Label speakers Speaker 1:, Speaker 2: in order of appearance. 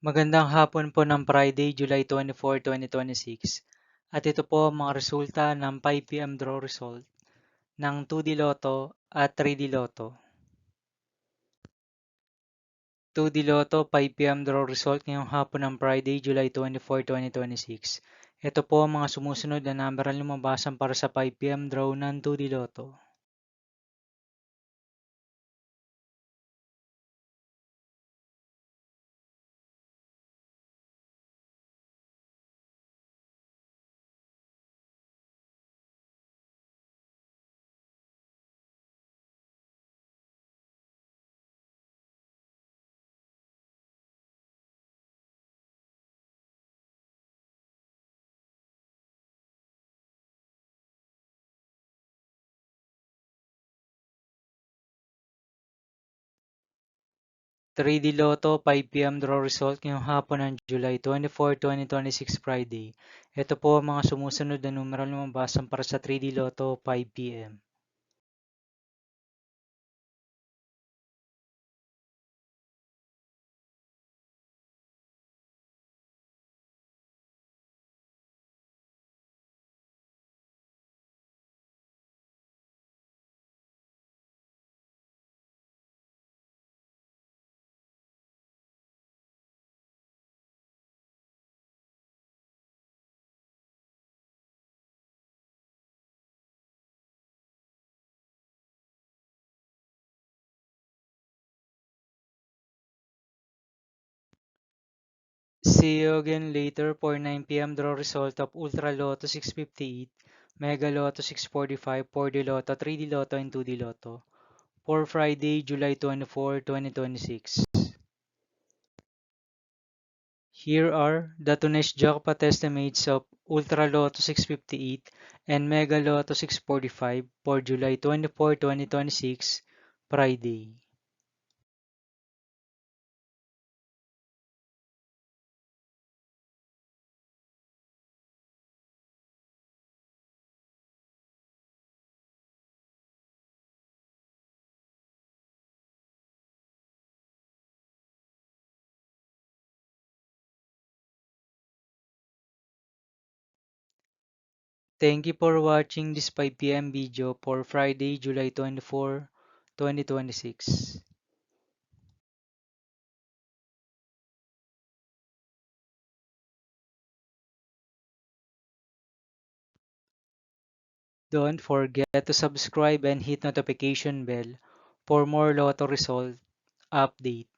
Speaker 1: Magandang hapon po ng Friday, July 24, 2026. At ito po ang mga resulta ng 5 p.m. draw result ng 2D Lotto at 3D Lotto. 2D Lotto 5 p.m. draw result ngayong hapon ng Friday, July 24, 2026. Ito po ang mga sumusunod na number ang lumabasan para sa 5 p.m. draw ng 2D Lotto. 3D Lotto 5 p.m. draw result ngayong hapon ng July 24, 2026 Friday. Ito po ang mga sumusunod na numero ang lumabasan para sa 3D Lotto 5 p.m. 'See you again later for 9 p.m. draw result of Ultra Lotto 658, Mega Lotto 645, 4D Lotto, 3D Lotto, and 2D Lotto for Friday, July 24, 2026. Here are the today's jackpot estimates of Ultra Lotto 658 and Mega Lotto 645 for July 24, 2026, Friday. Thank you for watching this 5 p.m. video for Friday, July 24, 2026. Don't forget to subscribe and hit notification bell for more Lotto result update.